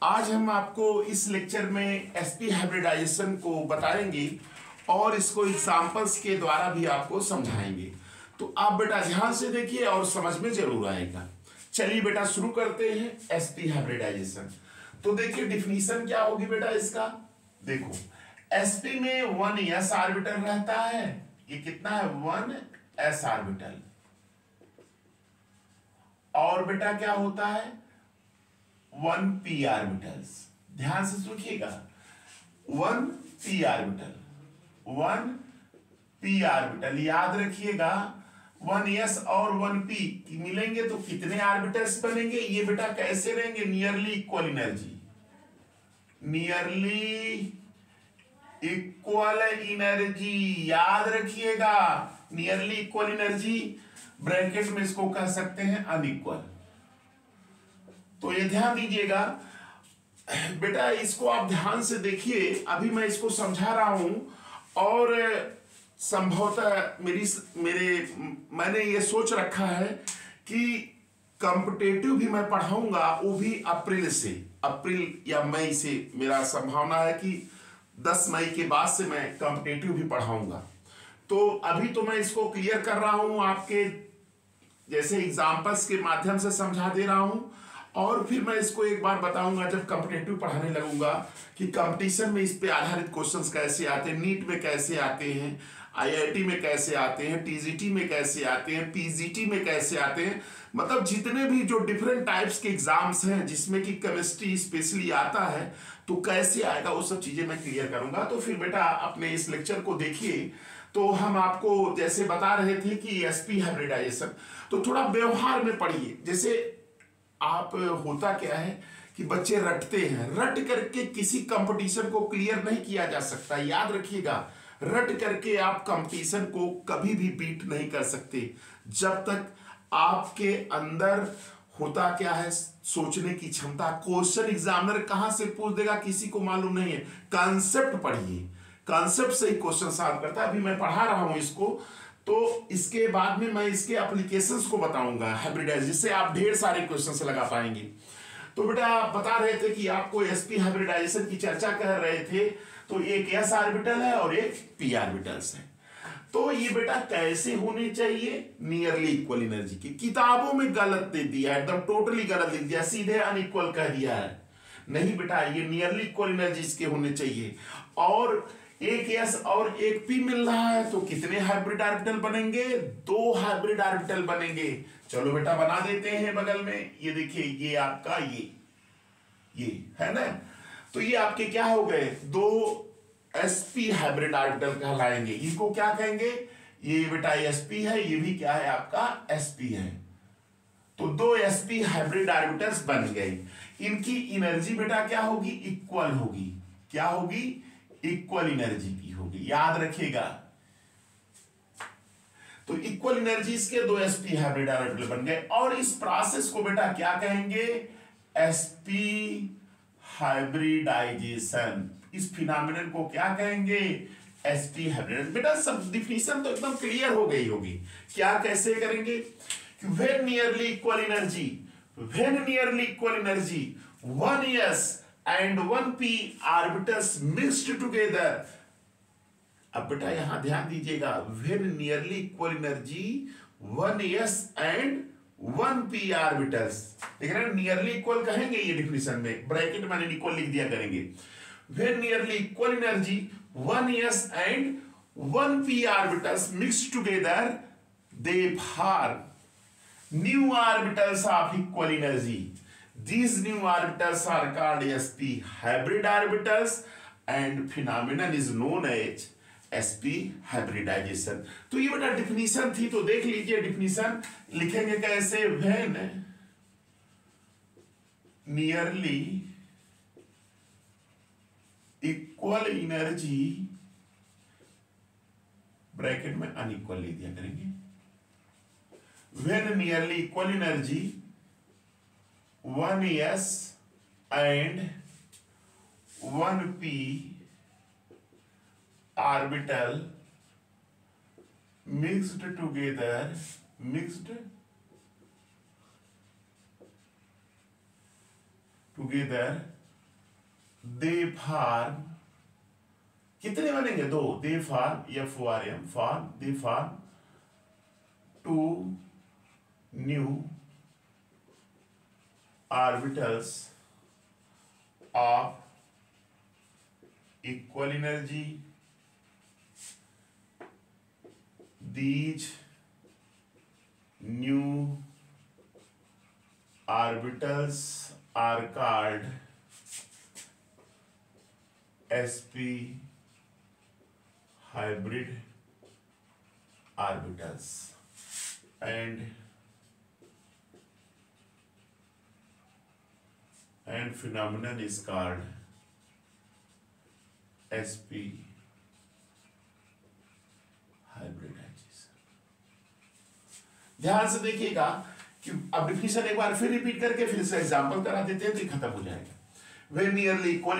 आज हम आपको इस लेक्चर में sp हाइब्रिडाइजेशन को बताएंगे और इसको एग्जांपल्स के द्वारा भी आपको समझाएंगे। तो आप बेटा ध्यान से देखिए और समझ में जरूर आएगा। चलिए बेटा शुरू करते हैं sp हाइब्रिडाइजेशन। तो देखिए डिफिनीशन क्या होगी बेटा इसका। देखो sp में 1s ऑर्बिटल रहता है। ये कितना है 1s ऑर्बिटल। और बेटा क्या होता है 1p ऑर्बिटल्स। ध्यान से सुनिएगा 1p ऑर्बिटल 1p ऑर्बिटल याद रखिएगा। 1s और 1p मिलेंगे तो कितने ऑर्बिटल्स बनेंगे। ये बेटा कैसे रहेंगे nearly equal energy. Nearly equal energy याद रखिएगा। नियरली इक्वल एनर्जी ब्रैकेट में इसको कह सकते हैं अनइक्वल। तो ये ध्यान दीजिएगा बेटा, इसको आप ध्यान से देखिए। अभी मैं इसको समझा रहा हूं और संभवतः मैंने ये सोच रखा है कि कॉम्पिटेटिव भी मैं पढ़ाऊंगा, वो भी अप्रैल या मई से। मेरा संभावना है कि 10 मई के बाद से मैं कॉम्पिटेटिव भी पढ़ाऊंगा। तो अभी तो मैं इसको क्लियर कर रहा हूं, आपके जैसे एग्जाम्पल्स के माध्यम से समझा दे रहा हूं। और फिर मैं इसको एक बार बताऊंगा जब कॉम्पिटेटिव पढ़ाने लगूंगा कि कंपटीशन में इस पे आधारित क्वेश्चंस कैसे आते हैं, नीट में कैसे आते हैं, आईआईटी में कैसे आते हैं, टीजीटी में कैसे आते हैं, पीजीटी में कैसे आते हैं। मतलब जितने भी जो डिफरेंट टाइप्स के एग्जाम्स हैं जिसमें कि केमिस्ट्री स्पेशली आता है तो कैसे आएगा वो सब चीजें मैं क्लियर करूंगा। तो फिर बेटा अपने इस लेक्चर को देखिए। तो हम आपको जैसे बता रहे थे कि sp हाइब्रिडाइजेशन, तो थोड़ा व्यवहार में पढ़िए। जैसे आप होता क्या है कि बच्चे रटते हैं, रट करके किसी कंपटीशन को क्लियर नहीं किया जा सकता। याद रखिएगा रट करके आप कंपटीशन को कभी भी बीट नहीं कर सकते जब तक आपके अंदर होता क्या है सोचने की क्षमता। क्वेश्चन एग्जामिनर कहां से पूछ देगा किसी को मालूम नहीं है। कॉन्सेप्ट पढ़िए, कॉन्सेप्ट से ही क्वेश्चन सॉल्व करता है। अभी मैं पढ़ा रहा हूं इसको, तो इसके बाद में मैं इसके एप्लीकेशंस को बताऊंगा हाइब्रिडाइज, जिससे आप ढेर सारे क्वेश्चन लगा पाएंगे। तो बेटा आप बता रहे थे कि आपको sp हाइब्रिडाइजेशन की चर्चा कर रहे थे। तो एक s ऑर्बिटल है और एक p ऑर्बिटल्स है। तो ये बेटा कैसे होने चाहिए नियरली इक्वल एनर्जी की। किताबों में गलत दे दिया, एकदम टोटली गलत दे दिया, सीधे अनइक्वल कह दिया है। नहीं बेटा ये नियरली इक्वल एनर्जी इसके होने चाहिए। और एक s और एक p मिल रहा है तो कितने हाइब्रिड ऑर्बिटल बनेंगे, 2 हाइब्रिड ऑर्बिटल बनेंगे। चलो बेटा बना देते हैं बगल में। ये देखिए ये आपका ये है ना। तो ये आपके क्या हो गए 2 sp हाइब्रिड ऑर्बिटल कहलाएंगे। इनको क्या कहेंगे, ये बेटा sp है, ये भी क्या है आपका sp है। तो 2 sp हाइब्रिड ऑर्बिटल्स बन गए। इनकी एनर्जी बेटा क्या होगी इक्वल होगी। क्या होगी इक्वल एनर्जी की होगी, याद रखिएगा। तो इक्वल एनर्जी के 2 sp हाइब्रिड ऑर्बिटल बन गए। और इस प्रोसेस को बेटा क्या कहेंगे sp हाइब्रिडाइजेशन। इस फिनोमेनन को क्या कहेंगे sp हाइब्रिडाइजेशन। बेटा सब डिफिनीशन तो एकदम क्लियर हो गई होगी। क्या कैसे करेंगे कि when nearly equal energy 1s and 1p orbitals mixed together। अब बेटा यहां ध्यान दीजिएगा when nearly equal energy 1s and 1p orbitals। देख रहे हैं नियरली इक्वल कहेंगे ये डिफिनीशन में, ब्रैकेट में इक्वल लिख दिया करेंगे। when nearly equal energy 1s and 1p orbitals mixed together they form new orbitals of equal energy। These new orbitals are called sp hybrid orbitals and phenomenon is known as sp hybridization। तो ये बेटा definition थी, तो देख लीजिए definition लिखेंगे कैसे। when nearly equal energy bracket में अनइक्वल लिख दिया करेंगे। when nearly equal energy 1s and 1p orbital mixed together they form, कितने बनेंगे? दो। They form FORM form, they form two new orbitals of equal energy. These new orbitals are called sp hybrid orbitals and phenomenon is called sp hybridization। ध्यान से देखिएगा कि अब definition एक बार फिर रिपीट करके फिर से एग्जांपल करा देते हैं तो खत्म हो जाएगा। When nearly equal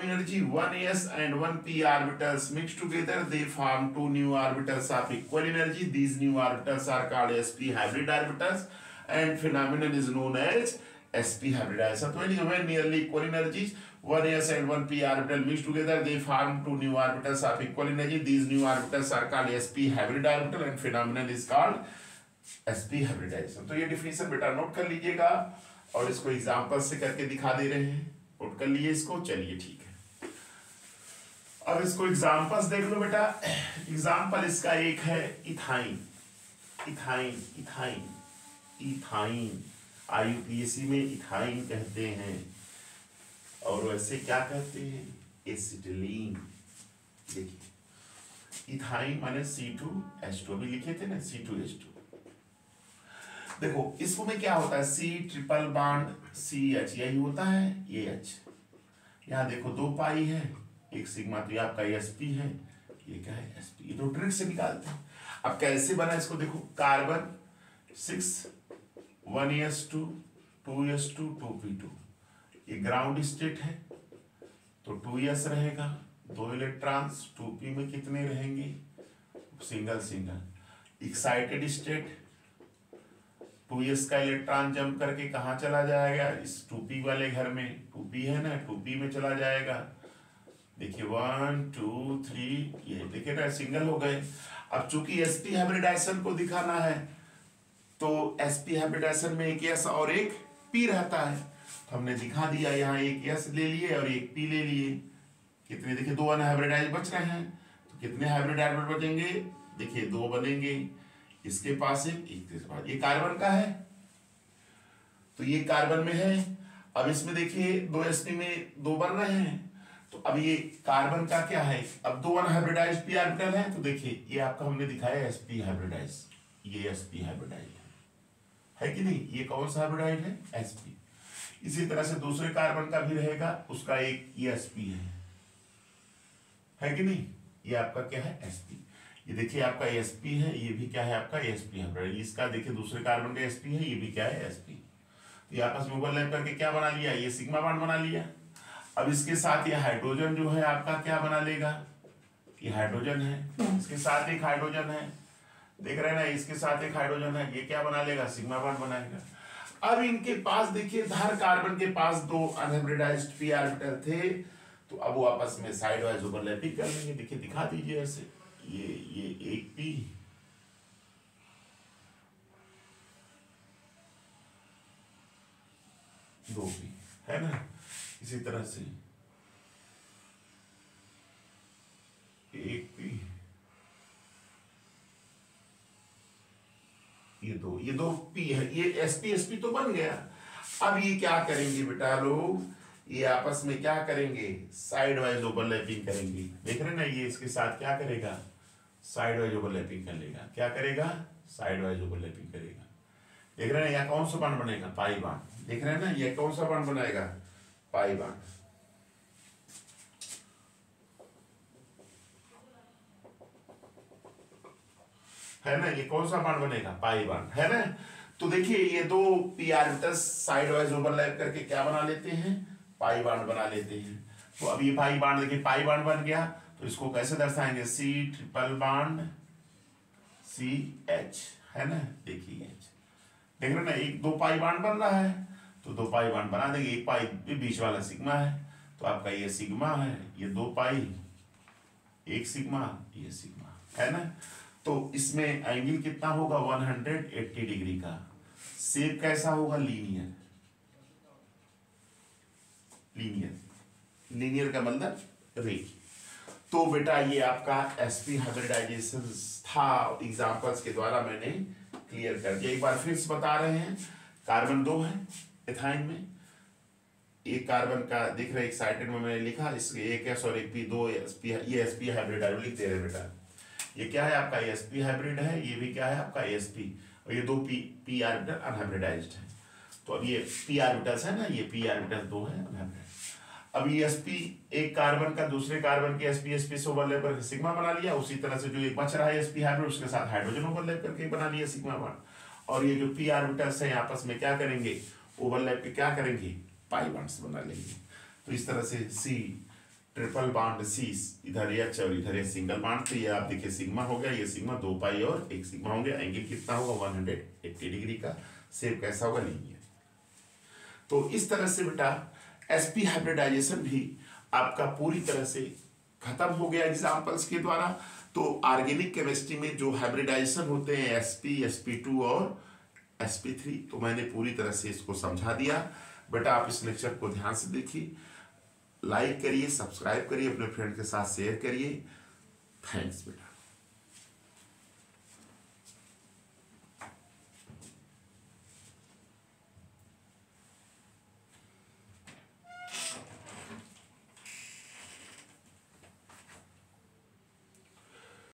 energy 1s and 1p orbitals mix together, they form two new orbitals of equal energy. These new orbitals are called sp hybrid orbitals and phenomenon is known as sp hybridization। तो when nearly equal energies 1s and 1p orbital mix together, they form two new orbitals of equal energy. These new orbitals are called sp hybrid orbital and phenomenon is called sp hybridization। तो ये definition बेटा note कर लीजिएगा और इसको example से करके दिखा दे रहे हैं। नोट कर लिए इसको, चलिए ठीक है। अब इसको एग्जांपल्स देख लो बेटा। एग्जांपल इसका एक है ethyne. Ethyne ethyne ethyne IUPAC में इथाइन कहते हैं और वैसे क्या कहते हैं? एसिटिलीन। देखिए इथाइन माने C2H2 भी लिखे थे ना, C2H2। देखो इसको में क्या होता है? C ट्रिपल बॉन्ड CH, यही होता है ये H। यहाँ देखो 2 पाई है, एक सिग्मा, तो ये आपका sp है, ये क्या है? sp। ये तो ट्रिक से निकालते हैं। अब कैसे बना इसको देखो। कार्बन 6 1s2 2s2 2p2, ये ग्राउंड स्टेट है तो 2s रहेगा, 2 इलेक्ट्रॉन्स 2p में कितने रहेंगे? Single single. Excited state 2s का इलेक्ट्रॉन जंप करके कहाँ चला जाएगा? इस 2p वाले घर में, 2p है ना, 2p में चला जाएगा। देखिए 1 2 3, ये देखिए ना सिंगल हो गए। अब चूंकि sp हाइब्रिडाइजेशन को दिखाना है तो sp हाइब्रिडाइजेशन में एक s और एक p रहता है, तो हमने दिखा दिया। यहाँ एक s ले लिए और एक p ले लिए। कितने? देखिए 2 अनहाइब्रिडाइज बच रहे हैं, तो कितने हाइब्रिडाइज बचेंगे? देखिए 2 बनेंगे, इसके पास एक, इसके पास। ये कार्बन का है तो ये कार्बन में है। अब इसमें देखिए 2 sp में 2 बन रहे हैं, तो अब ये कार्बन का क्या है? अब 2 अनहाइब्रिडाइज p ऑर्बिटल है, तो देखिए ये आपका हमने दिखाया sp हाइब्रिडाइज, ये sp हाइब्रिडाइज है कि नहीं? ये कौन सा हाइब्रिडाइज है? sp। इसी तरह से दूसरे कार्बन का भी रहेगा, उसका एक ये sp है कि नहीं? ये आपका क्या है? sp। ये देखिए आपका sp है, ये भी क्या है? आपका sp हाइब्रिडाइज। इसका देखिए दूसरे कार्बन का sp है, ये भी क्या है? sp। तो ये आपस में ओवरलैप करके क्या बना लिया? ये सिग्मा बॉन्ड बना लिया। अब इसके साथ ये हाइड्रोजन जो है आपका क्या बना लेगा? ये हाइड्रोजन है, इसके साथ एक हाइड्रोजन है, देख रहे हैं ना, इसके साथ एक हाइड्रोजन है, ये क्या बना लेगा? सिग्मा बॉन्ड बनाएगा। अब इनके पास देखिए हर कार्बन के पास 2 अनहाइब्रिडाइज्ड p ऑर्बिटल थे, तो अब वो आपस में साइड वाइज ओवरलैपिंग कर लेंगे। देखिए दिखा दीजिए ऐसे, ये एक p, दो p है ना। इसी तरह से एक p, ये दो p है, ये sp तो बन गया। अब ये क्या करेंगे बेटा लोग? ये आपस में क्या करेंगे? साइड वाइज ओवरलैपिंग करेंगे। देख रहे हैं ना, ये इसके साथ क्या करेगा? साइड वाइज ओवरलैपिंग कर लेगा। क्या करेगा? साइड वाइज ओवरलैपिंग करेगा। देख रहे हैं यहाँ कौन सा बॉन्ड बनेगा? Pi bond. देख रहे हैं ना, ये कौन सा बॉन्ड बनाएगा? Pi bond. है ना, ये कौन सा बॉन्ड बनेगा? पाई बॉन्ड, है ना। तो देखिए ये 2 p orbitals side wise overlap करके क्या बना लेते हैं? पाई बॉन्ड बना लेते हैं। तो अब ये पाई बॉन्ड, देखिए पाई बॉन्ड बन गया, तो इसको कैसे दर्शाएंगे? C ट्रिपल बॉन्ड CH, है ना। देखिए H, देख रहे ना, एक 2 पाई बॉन्ड बन रहा है, तो 2 पाई बॉन्ड बना देंगे, 1 पाई भी बीच वाला सिग्मा है, तो आपका ये सिग्मा है, ये 2 पाई, 1 सिग्मा, ये सिग्मा है ना। तो इसमें एंगल कितना होगा 180 डिग्री का। शेप कैसा होगा लीनियर, लीनियर लीनियर का मतलब रेखीय। तो बेटा ये आपका sp हाइब्रिडाइजेशन था, एग्जांपल्स के द्वारा मैंने क्लियर कर दिया। एक बार फिर से बता रहे हैं, कार्बन 2 है एथाइन में, एक कार्बन का दिख रहा है एक्साइटेड में मैंने लिखा, इसके एक एस और एक पी, 2 sp, ये sp हाइब्रिड लिख दे रहे बेटा। ये क्या है आपका sp हाइब्रिड है, ये भी क्या है आपका sp, और ये 2 p ऑर्बिटल अनहाइब्रिडाइज्ड है। तो अब ये p ऑर्बिटल्स है ना, ये p ऑर्बिटल 2 है अनहाइब्रिड। अब ये sp एक कार्बन का दूसरे कार्बन के sp से ओवरलैप करके सिग्मा बना लिया, उसी तरह से जो एक बच रहा है sp हाइब्रिड उसके साथ हाइड्रोजन ओवरलैप करके बना लिया सिग्मा बॉन्ड। और ये जो p ऑर्बिटल्स हैं आपस में क्या करेंगे, ओवरलैप के क्या करेंगे, पाई बॉन्ड्स बना लेंगे। तो इस तरह से C ट्रिपल बॉन्ड C, इधर H और इधर ये सिंगल बॉन्ड, तो ये आप देखिए सिग्मा हो गया, ये सिग्मा 2 पाई और 1 सिग्मा हो गया। एंगल कितना होगा 180 डिग्री का। शेप कैसा होगा, लीनियर। तो इस तरह से बेटा sp हाइब्रिडाइजेशन भी आपका पूरी तरह से खत्म हो गया एग्जांपल्स के द्वारा। तो ऑर्गेनिक केमिस्ट्री में जो हाइब्रिडाइजेशन होते हैं sp, sp2 और sp3, तो मैंने पूरी तरह से इसको समझा दिया। बेटा आप इस लेक्चर को ध्यान से देखिए, लाइक करिए, सब्सक्राइब करिए, अपने फ्रेंड के साथ शेयर करिए। थैंक्स बेटा।